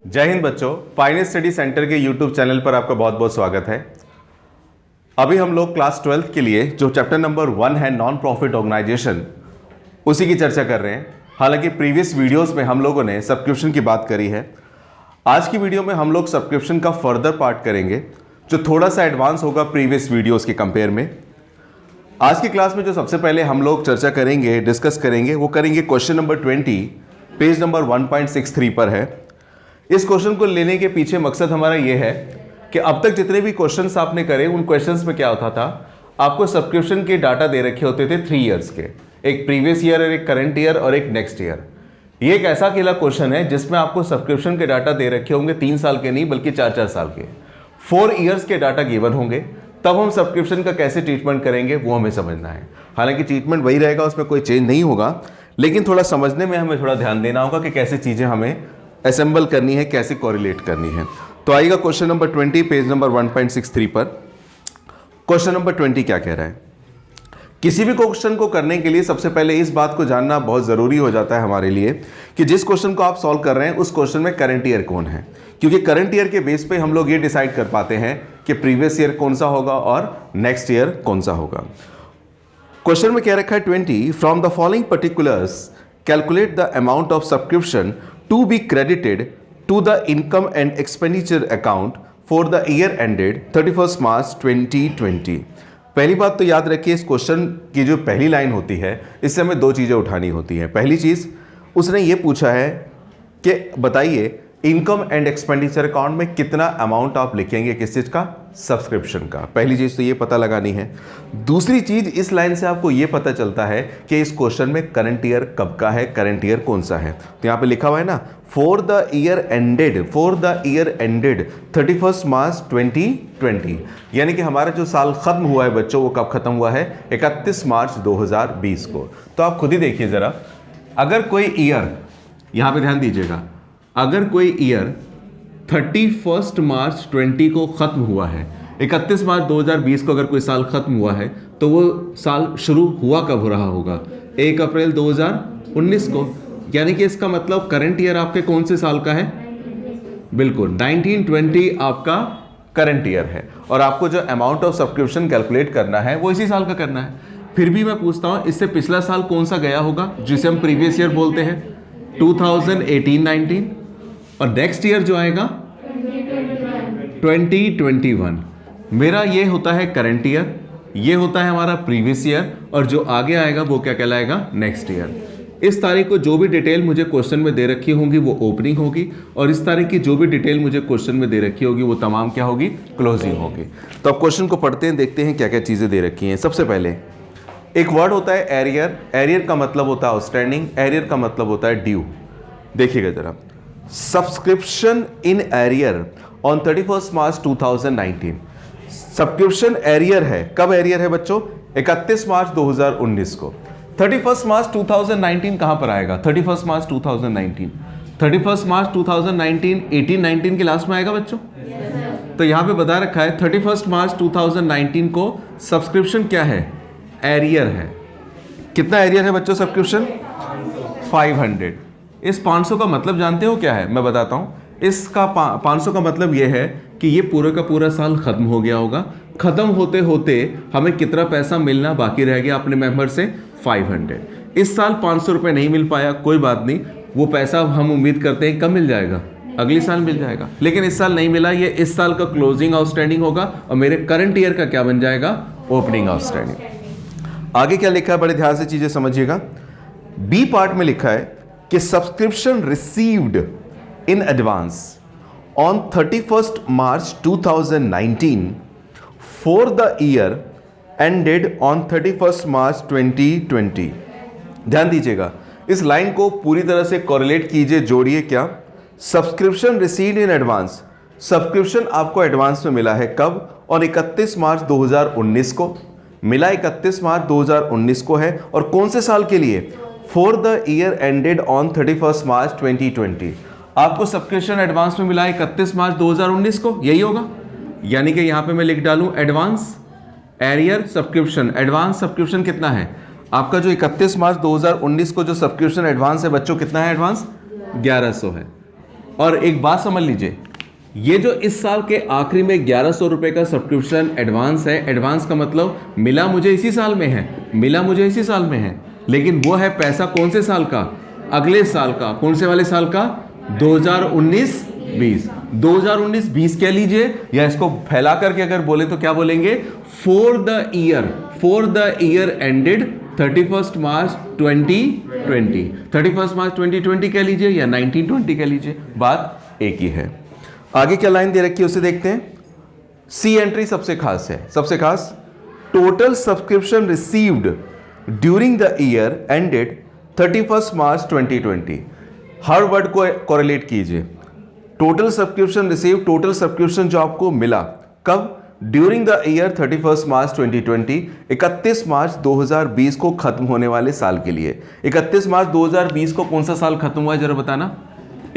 जय हिंद बच्चों, finance study centre के यूट्यूब चैनल पर आपका बहुत बहुत स्वागत है। अभी हम लोग क्लास 12th के लिए जो चैप्टर नंबर 1 है नॉन प्रॉफिट ऑर्गेनाइजेशन, उसी की चर्चा कर रहे हैं। हालांकि प्रीवियस वीडियोस में हम लोगों ने सब्सक्रिप्शन की बात करी है। आज की वीडियो में हम लोग सब्सक्रिप्शन का फर्दर पार्ट करेंगे जो थोड़ा सा एडवांस होगा प्रीवियस वीडियोज़ के कंपेयर में। आज की क्लास में जो सबसे पहले हम लोग चर्चा करेंगे, डिस्कस करेंगे, वो करेंगे क्वेश्चन नंबर 20, पेज नंबर 1.63 पर है। इस क्वेश्चन को लेने के पीछे मकसद हमारा ये है कि अब तक जितने भी क्वेश्चंस आपने करे उन क्वेश्चंस में क्या होता था, आपको सब्सक्रिप्शन के डाटा दे रखे होते थे 3 इयर्स के, एक प्रीवियस ईयर और एक करंट ईयर और एक नेक्स्ट ईयर। ये एक ऐसा अकेला क्वेश्चन है जिसमें आपको सब्सक्रिप्शन के डाटा दे रखे होंगे 3 साल के नहीं बल्कि 4-4 साल के, 4 इयर्स के डाटा गिवन होंगे। तब हम सब्सक्रिप्शन का कैसे ट्रीटमेंट करेंगे वो हमें समझना है। हालांकि ट्रीटमेंट वही रहेगा, उसमें कोई चेंज नहीं होगा, लेकिन थोड़ा समझने में हमें थोड़ा ध्यान देना होगा कि कैसे चीज़ें हमें असेंबल करनी है, कैसे कोरिलेट करनी है। तो आइएगा क्वेश्चन नंबर 20, पेज नंबर 1.63 पर। क्वेश्चन नंबर 20 क्या कह रहा है? किसी भी क्वेश्चन को करने के लिए सबसे पहले इस बात को जानना बहुत ज़रूरी हो जाता है हमारे लिए कि जिस क्वेश्चन को आप सॉल्व कर रहे हैं उस क्वेश्चन में करंट ईयर कौन है, क्योंकि करंट ईयर के बेस पे हम लोग ये डिसाइड कर पाते हैं कि प्रीवियस ईयर कौन सा होगा और नेक्स्ट ईयर कौन सा होगा। क्वेश्चन में क्या रखा है 20, from the following particulars calculate the amount of subscription to be credited to the income and expenditure account for the year ended 31st March 2020। पहली बात तो याद रखिए, इस क्वेश्चन की जो पहली लाइन होती है इससे हमें 2 चीज़ें उठानी होती हैं। पहली चीज़ उसने ये पूछा है कि बताइए इनकम एंड एक्सपेंडिचर अकाउंट में कितना अमाउंट आप लिखेंगे, किस चीज़ का? सब्सक्रिप्शन का। पहली चीज़ तो ये पता लगानी है। दूसरी चीज़ इस लाइन से आपको ये पता चलता है कि इस क्वेश्चन में करंट ईयर कब का है, करंट ईयर कौन सा है। तो यहाँ पे लिखा हुआ है ना, for the year ended 31st मार्च 2020, यानी कि हमारा जो साल खत्म हुआ है बच्चों, वो कब खत्म हुआ है? 31 मार्च 2020 को। तो आप खुद ही देखिए ज़रा, अगर कोई ईयर, यहाँ पे ध्यान दीजिएगा, अगर कोई ईयर 31 मार्च 20 को ख़त्म हुआ है, 31 मार्च 2020 को अगर कोई साल ख़त्म हुआ है, तो वो साल शुरू हुआ कब हो रहा होगा? 1 अप्रैल 2019 को। यानी कि इसका मतलब करंट ईयर आपके कौन से साल का है? बिल्कुल 1920 आपका करंट ईयर है। और आपको जो अमाउंट ऑफ सब्सक्रिप्शन कैलकुलेट करना है वो इसी साल का करना है। फिर भी मैं पूछता हूँ, इससे पिछला साल कौन सा गया होगा जिसे हम प्रीवियस ईयर बोलते हैं? 2018-19। और नेक्स्ट ईयर जो आएगा 2021। मेरा ये होता है करंट ईयर, ये होता है हमारा प्रीवियस ईयर, और जो आगे आएगा वो क्या कहलाएगा? Next year. इस तारीख को जो भी डिटेल मुझे क्वेश्चन में दे रखी होंगी वो ओपनिंग होगी, और इस तारीख की जो भी डिटेल मुझे क्वेश्चन में दे रखी होगी वो तमाम क्या होगी? क्लोजिंग होगी। तो अब क्वेश्चन को पढ़ते हैं, देखते हैं क्या क्या चीज़ें दे रखी हैं। सबसे पहले एक वर्ड होता है एरियर। एरियर का मतलब होता है आउटस्टैंडिंग, एरियर का मतलब होता है ड्यू। देखिएगा जरा, subscription in arrear on 31 March 2019। Subscription arrear है, कब एरियर है बच्चों? 31 मार्च 2019 को। 31 मार्च 2019 कहां पर आएगा? 31 मार्च 2019, 31 मार्च 2019 18-19 के लास्ट में आएगा बच्चों। तो यहां पे बता रखा है 31 मार्च 2019 को सब्सक्रिप्शन क्या है? एरियर है। कितना एरियर है बच्चों सब्सक्रिप्शन? 500। इस 500 का मतलब जानते हो क्या है? मैं बताता हूँ। इसका 500 का मतलब ये है कि ये पूरा का पूरा साल ख़त्म हो गया होगा। ख़त्म होते होते हमें कितना पैसा मिलना बाकी रह गया अपने मेंबर से? 500। इस साल 500 रुपये नहीं मिल पाया, कोई बात नहीं, वो पैसा हम उम्मीद करते हैं कब मिल जाएगा? अगले साल मिल जाएगा। लेकिन इस साल नहीं मिला, ये इस साल का क्लोजिंग आउटस्टैंडिंग होगा और मेरे करंट ईयर का क्या बन जाएगा? Opening outstanding. आगे क्या लिखा है, बड़े ध्यान से चीज़ें समझिएगा। बी पार्ट में लिखा है कि subscription received in advance on 31 March 2019 for the year ended on 31 मार्च 2020। ध्यान दीजिएगा, इस लाइन को पूरी तरह से कोरिलेट कीजिए, जोड़िए। क्या? Subscription received in advance, subscription आपको एडवांस में मिला है कब? और 31 मार्च 2019 को मिला, 31 मार्च 2019 को है। और कौन से साल के लिए? For the year ended on 31 मार्च 2020। आपको सब्सक्रिप्शन एडवांस में मिला 31 मार्च 2019 को, यही होगा। यानी कि यहां पे मैं लिख डालूं advance arrear subscription. Advance subscription कितना है आपका? जो 31 मार्च 2019 को जो सब्सक्रिप्शन एडवांस है बच्चों, कितना है एडवांस? 1100 है। और एक बात समझ लीजिए, ये जो इस साल के आखिरी में 1100 रुपए का सब्सक्रिप्शन एडवांस है, एडवांस का मतलब मिला मुझे इसी साल में है, मिला मुझे इसी साल में है, लेकिन वो है पैसा कौन से साल का? अगले साल का। कौन से वाले साल का? 2019-20। 2019-20 कह लीजिए, या इसको फैला करके अगर बोले तो क्या बोलेंगे? फॉर द ईयर एंडेड 31 मार्च 2020। 31 मार्च 2020 कह लीजिए या 1920 कह लीजिए, बात एक ही है। आगे क्या लाइन दे रखी है उसे देखते हैं। सी एंट्री सबसे खास है, सबसे खास, total subscription received during the year ended 31 March 2020। Her word को कोरिलेट कीजिए। Total subscription receive, total subscription जो आपको मिला कब? ड्यूरिंग द ईयर 31 मार्च 2020, 31 मार्च 2020 को खत्म होने वाले साल के लिए। 31 मार्च 2020 को कौन सा साल खत्म हुआ है जरा बताना?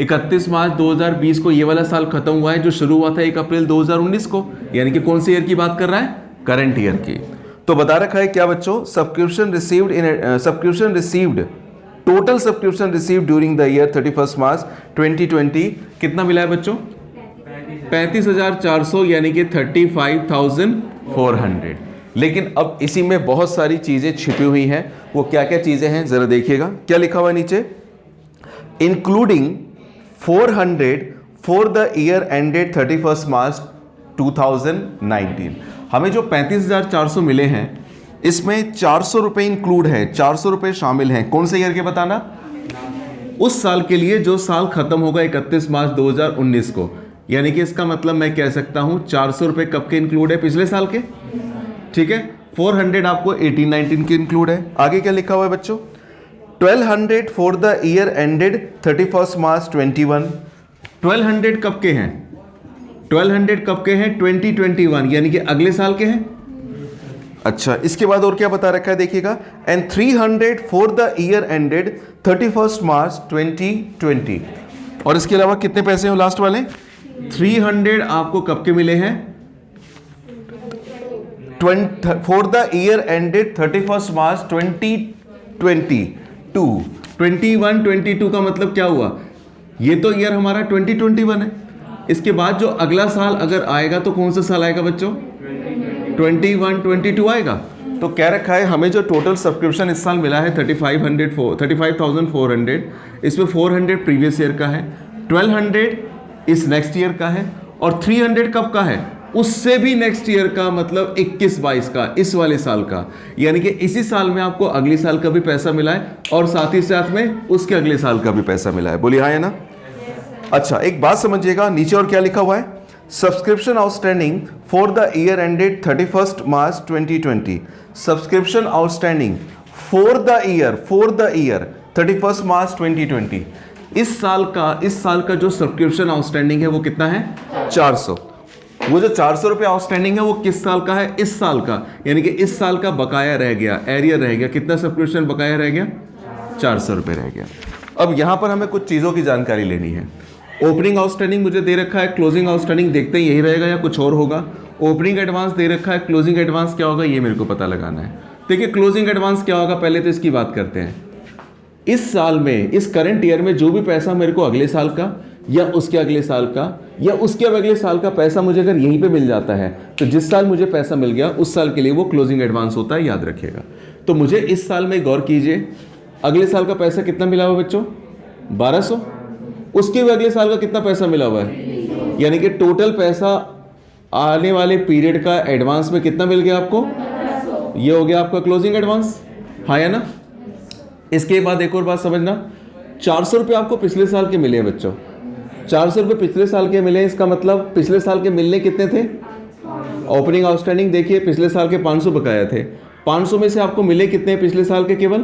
31 मार्च 2020 को ये वाला साल खत्म हुआ है जो शुरू हुआ था 1 अप्रैल 2019 को, यानी कि कौन से ईयर की बात कर रहा है? करंट ईयर की। तो बता रखा है क्या बच्चों? Subscription received total subscription received during the year 31 मार्च 2020 कितना मिला है बच्चों? 35,400, यानी कि 35,400। लेकिन अब इसी में बहुत सारी चीजें छिपी हुई हैं। वो क्या क्या चीजें हैं जरा देखिएगा। क्या लिखा हुआ है नीचे? Including 400 for the year ended 31 मार्च 2019। हमें जो 35,400 मिले हैं इसमें 400 रुपए इंक्लूड है, 400 रुपए शामिल हैं। कौन से ईयर के बताना? उस साल के लिए जो साल खत्म होगा 31 मार्च 2019 को, यानी कि इसका मतलब मैं कह सकता हूं 400 रुपए कब के इंक्लूड है? पिछले साल के, ठीक है। 400 आपको 18-19 के इंक्लूड है। आगे क्या लिखा हुआ है बच्चों? 1200 फॉर द ईयर एंडेड 31 मार्च 21। 1200 कब के हैं? 1200 कब के हैं? 2021, यानी कि अगले साल के हैं। अच्छा, इसके बाद और क्या बता रखा है देखिएगा। And 300 for the year ended 31 मार्च 2020। और इसके अलावा कितने पैसे हैं लास्ट वाले? 300 आपको कब के मिले हैं? फॉर द ईयर एंडेड 31 मार्च 2022। 21-22 का मतलब क्या हुआ? ये तो ईयर हमारा 2021 है। इसके बाद जो अगला साल अगर आएगा तो कौन सा साल आएगा बच्चों? 21-22 आएगा। तो कह रखा है हमें जो टोटल सब्सक्रिप्शन इस साल मिला है 35,400, इसमें 400 प्रीवियस ईयर का है, 1200 इस नेक्स्ट ईयर का है, और 300 कब का है? उससे भी नेक्स्ट ईयर का, मतलब 21-22 का, इस वाले साल का। यानी कि इसी साल में आपको अगले साल का भी पैसा मिला है और साथ ही साथ में उसके अगले साल का भी पैसा मिला है। बोलिए हाँ या ना? अच्छा, एक बात समझिएगा, नीचे और क्या लिखा हुआ है? Subscription outstanding for the year ended 31 March 2020। Subscription outstanding for the year 31 मार्च 2020। इस साल का जो सब्सक्रिप्शन आउटस्टैंडिंग है वो कितना है? 400। वो जो 400 रुपये आउटस्टैंडिंग है वो किस साल का है? इस साल का, यानी कि इस साल का बकाया रह गया, एरियर रह गया। कितना सब्सक्रिप्शन बकाया रह गया? 400 रुपये रह गया। अब यहां पर हमें कुछ चीज़ों की जानकारी लेनी है। ओपनिंग आउटस्टैंडिंग मुझे दे रखा है, क्लोजिंग आउटस्टैंडिंग देखते हैं यही रहेगा या कुछ और होगा। ओपनिंग एडवांस दे रखा है, क्लोजिंग एडवांस क्या होगा ये मेरे को पता लगाना है। देखिए क्लोजिंग एडवांस क्या होगा, पहले तो इसकी बात करते हैं। इस साल में, इस करंट ईयर में जो भी पैसा मेरे को अगले साल का या उसके अगले साल का या उसके अगले साल का पैसा मुझे अगर यहीं पे मिल जाता है तो जिस साल मुझे पैसा मिल गया उस साल के लिए वो क्लोजिंग एडवांस होता है, याद रखिएगा। तो मुझे इस साल में गौर कीजिए, अगले साल का पैसा कितना मिला हुआ बच्चों? 1200। उसके भी अगले साल का कितना पैसा मिला हुआ है? यानी कि टोटल पैसा आने वाले पीरियड का एडवांस में कितना मिल गया आपको? ये हो गया आपका क्लोजिंग एडवांस, हाँ या ना? इसके बाद एक और बात समझना, 400 रुपये आपको पिछले साल के मिले हैं बच्चों। 400 रुपये पिछले साल के मिले, इसका मतलब पिछले साल के मिलने कितने थे? ओपनिंग आउटस्टैंडिंग देखिए, पिछले साल के 500 बकाया थे। 500 में से आपको मिले कितने पिछले साल के? केवल।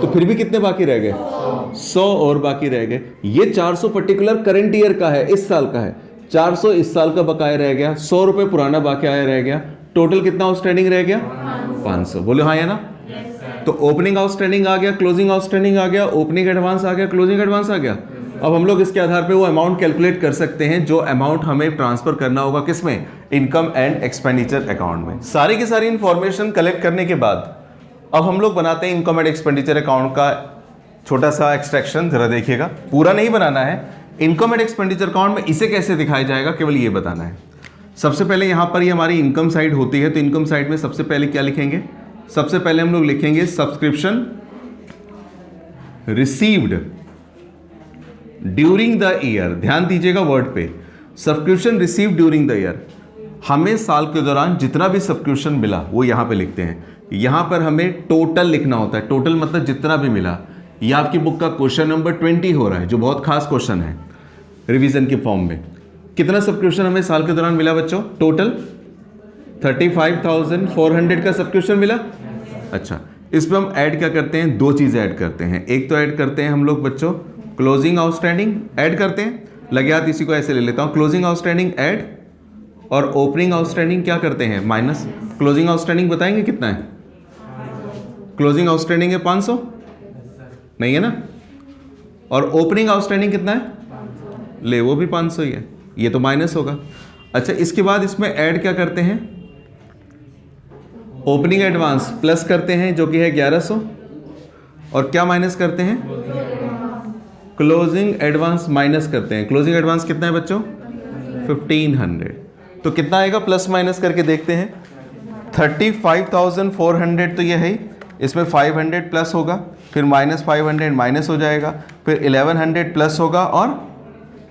तो फिर भी कितने बाकी रह गए? 100 और बाकी रह गए। ये 400 पर्टिकुलर करंट ईयर का है, इस साल का है। 400 इस साल का बकाया रह गया, 100 रुपये पुराना बकाया रह गया। टोटल कितना आउटस्टैंडिंग रह गया? 500। बोले हाँ या ना? तो ओपनिंग आउटस्टैंडिंग आ गया, क्लोजिंग आउटस्टैंडिंग आ गया, ओपनिंग एडवांस आ गया, क्लोजिंग एडवांस आ गया। अब हम लोग इसके आधार पे वो अमाउंट कैलकुलेट कर सकते हैं जो अमाउंट हमें ट्रांसफर करना होगा किसमें? इनकम एंड एक्सपेंडिचर अकाउंट में। सारी की सारी इंफॉर्मेशन कलेक्ट करने के बाद अब हम लोग बनाते हैं इनकम एंड एक्सपेंडिचर अकाउंट का छोटा सा एक्सट्रैक्शन। जरा देखिएगा, पूरा नहीं बनाना है, इनकम एंड एक्सपेंडिचर अकाउंट में इसे कैसे दिखाया जाएगा केवल ये बताना है। सबसे पहले यहां पर ये हमारी इनकम साइड होती है, तो इनकम साइड में सबसे पहले क्या लिखेंगे? सबसे पहले हम लोग लिखेंगे subscription received during the year. ध्यान दीजिएगा वर्ड पे, subscription received during the year. हमें साल के दौरान जितना भी सब्सक्रिप्शन मिला वो यहां पे लिखते हैं। यहां पर हमें टोटल लिखना होता है, टोटल मतलब जितना भी मिला। ये आपकी बुक का क्वेश्चन नंबर 20 हो रहा है, जो बहुत खास क्वेश्चन है रिवीजन के फॉर्म में। कितना सब्सक्रिप्शन हमें साल के दौरान मिला बच्चों? टोटल 35,400 का सब्सक्रिप्शन मिला। अच्छा, इसमें हम ऐड क्या करते हैं? दो चीज़ें ऐड करते हैं। एक तो ऐड करते हैं हम लोग बच्चों क्लोजिंग आउटस्टैंडिंग ऐड करते हैं, लगे हाथ इसी को ऐसे ले लेता हूँ, क्लोजिंग आउटस्टैंडिंग ऐड, और ओपनिंग आउटस्टैंडिंग क्या करते हैं? माइनस। क्लोजिंग आउटस्टैंडिंग बताएंगे कितना है? क्लोजिंग आउटस्टैंडिंग है 500, नहीं है ना? और ओपनिंग आउटस्टैंडिंग कितना है? ले वो भी 500 ही है, ये तो माइनस होगा। अच्छा, इसके बाद इसमें ऐड क्या करते हैं? ओपनिंग एडवांस प्लस करते हैं जो कि है 1100, और क्या माइनस करते हैं? क्लोजिंग एडवांस माइनस करते हैं। क्लोजिंग एडवांस कितना है बच्चों? 1500। तो कितना आएगा प्लस माइनस करके देखते हैं। 35,400 तो ये है, इसमें 500 प्लस होगा, फिर -500 माइनस हो जाएगा, फिर 1100 प्लस होगा, और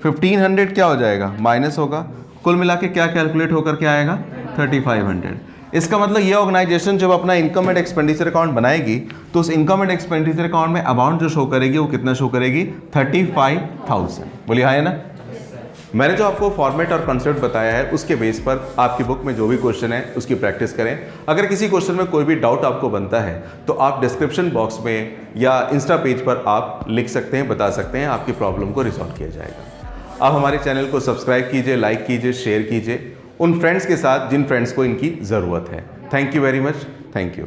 1500 क्या हो जाएगा? माइनस होगा। कुल मिला के क्या कैलकुलेट होकर के आएगा? 3500। इसका मतलब ये ऑर्गेनाइजेशन जब अपना इनकम एंड एक्सपेंडिचर अकाउंट बनाएगी तो उस इनकम एंड एक्सपेंडिचर अकाउंट में अमाउंट जो शो करेगी वो कितना शो करेगी? 35,000। बोलिए हाँ है ना? मैंने जो आपको फॉर्मेट और कॉन्सेप्ट बताया है उसके बेस पर आपकी बुक में जो भी क्वेश्चन है उसकी प्रैक्टिस करें। अगर किसी क्वेश्चन में कोई भी डाउट आपको बनता है तो आप डिस्क्रिप्शन बॉक्स में या इंस्टा पेज पर आप लिख सकते हैं, बता सकते हैं, आपकी प्रॉब्लम को रिजॉल्व किया जाएगा। आप हमारे चैनल को सब्सक्राइब कीजिए, लाइक कीजिए, शेयर कीजिए उन फ्रेंड्स के साथ जिन फ्रेंड्स को इनकी ज़रूरत है। Thank you very much. Thank you.